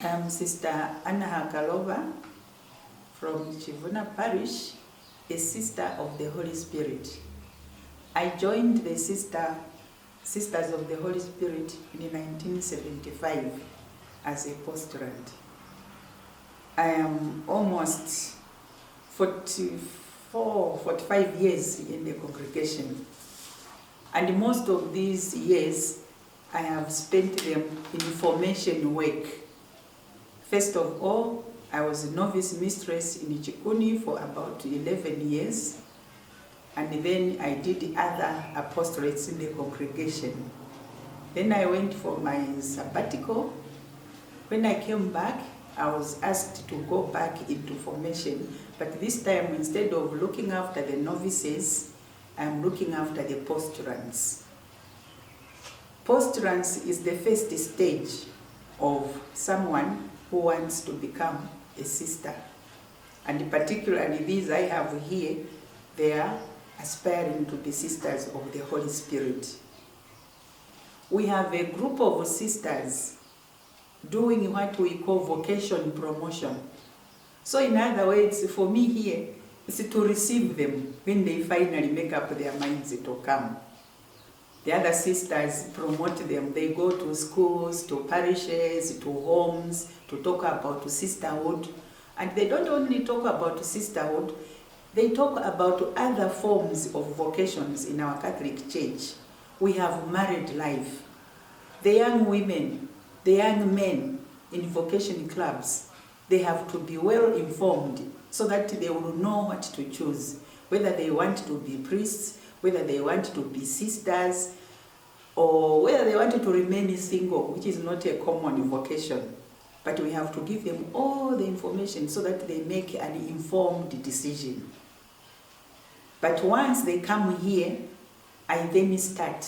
I'm Sister Anna Hakalova from Chivuna Parish, a sister of the Holy Spirit. I joined the Sisters of the Holy Spirit in 1975 as a postulant. I am almost 45 years in the congregation, and most of these years I have spent them in formation work. First of all, I was a novice mistress in Chikuni for about 11 years, and then I did other apostolates in the congregation. Then I went for my sabbatical. When I came back, I was asked to go back into formation, but this time, instead of looking after the novices, I'm looking after the postulants. Postulants is the first stage of someone who wants to become a sister. And particularly these I have here, they are aspiring to be sisters of the Holy Spirit. We have a group of sisters doing what we call Vocation Promotion. So in other words, for me here, is to receive them when they finally make up their minds to come. The other sisters promote them. They go to schools, to parishes, to homes, to talk about sisterhood. And they don't only talk about sisterhood, they talk about other forms of vocations in our Catholic Church. We have married life. The young women, the young men in vocation clubs, they have to be well informed so that they will know what to choose, whether they want to be priests, whether they want to be sisters, or whether they want to remain single, which is not a common vocation. But we have to give them all the information so that they make an informed decision. But once they come here, I then start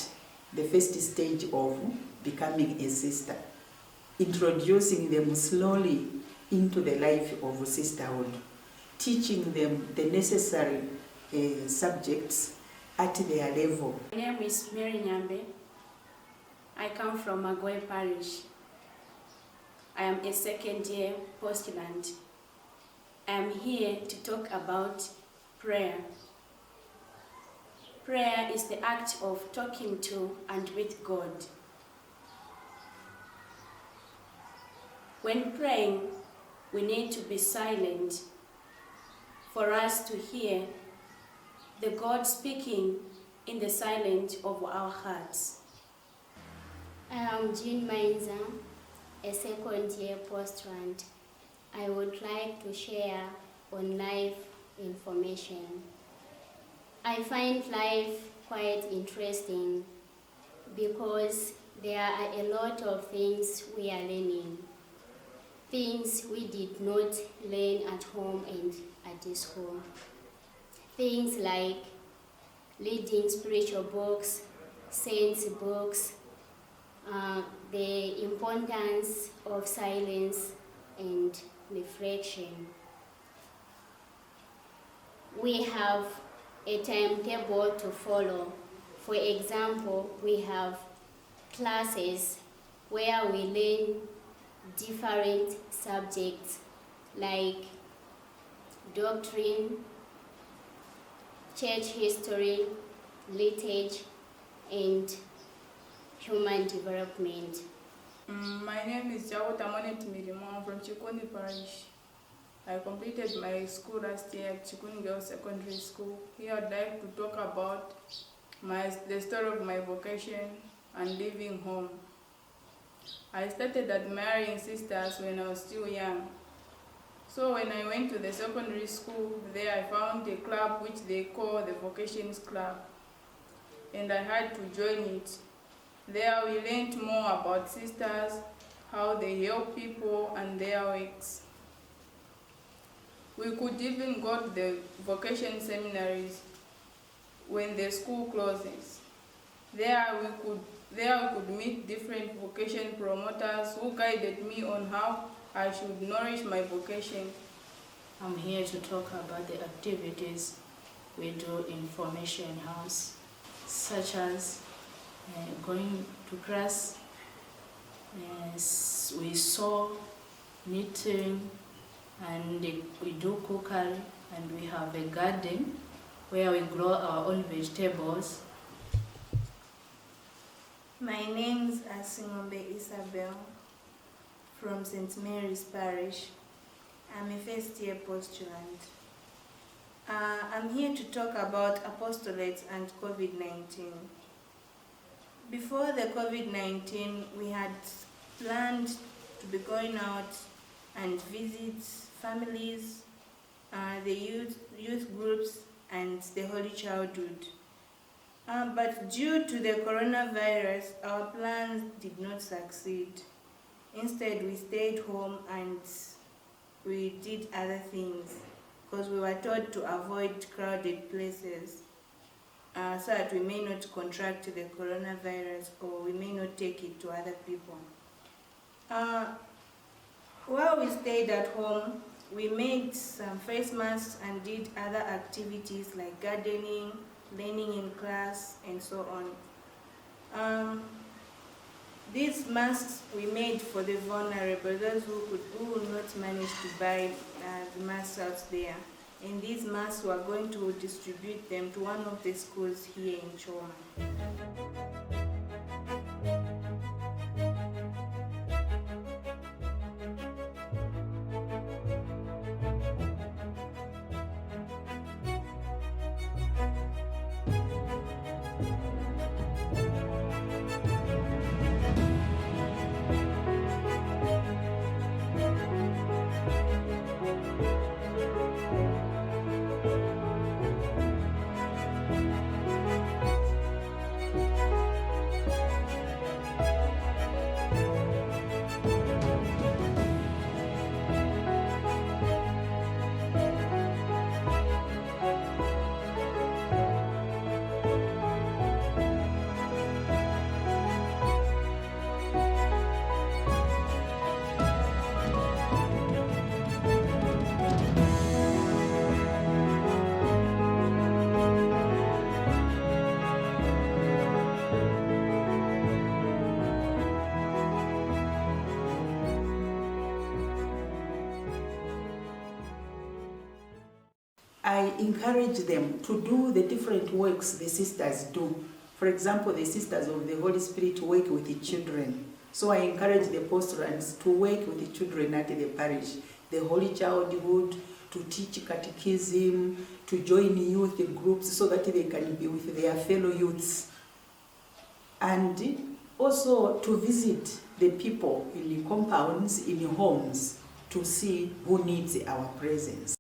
the first stage of becoming a sister, introducing them slowly into the life of sisterhood, teaching them the necessary subjects at their level. My name is Miri Nyambe. I come from Magoe Parish. I am a second-year postulant. I am here to talk about prayer. Prayer is the act of talking to and with God. When praying, we need to be silent for us to hear the God speaking in the silence of our hearts. I am Meinzer, a second-year postulant. I would like to share on life information. I find life quite interesting because there are a lot of things we are learning. Things we did not learn at home and at the school. Things like reading spiritual books, saints' books, the importance of silence and reflection. We have a timetable to follow. For example, we have classes where we learn different subjects like doctrine, church history, liturgy, and human development. My name is Miri Nyambe from Chikuni Parish. I completed my school last year at Chikuni Girls Secondary School. Here I'd like to talk about the story of my vocation and leaving home. I started admiring sisters when I was still young. So when I went to the secondary school, there I found a club which they call the Vocations Club, and I had to join it. There we learned more about sisters, how they help people and their works. We could even go to the vocation seminaries when the school closes. There we could meet different vocation promoters who guided me on how I should nourish my vocation. I'm here to talk about the activities we do in Formation House, such as going to class. We saw knitting, and we do cookery, and we have a garden where we grow our own vegetables. My name is Asingombe Isabel from St. Mary's Parish. I'm a first-year postulant. I'm here to talk about apostolates and COVID-19. Before the COVID-19, we had planned to be going out and visit families, the youth groups, and the Holy Childhood. But due to the coronavirus, our plans did not succeed. Instead, we stayed home and we did other things because we were told to avoid crowded places so that we may not contract the coronavirus or we may not take it to other people. While we stayed at home, we made some face masks and did other activities like gardening, learning in class, and so on. These masks we made for the vulnerable, those who will not manage to buy the masks out there. And these masks we are going to distribute them to one of the schools here in Choma. I encourage them to do the different works the sisters do. For example, the sisters of the Holy Spirit work with the children. So I encourage the postulants to work with the children at the parish, the Holy Childhood, to teach catechism, to join youth groups so that they can be with their fellow youths. And also to visit the people in the compounds, in the homes, to see who needs our presence.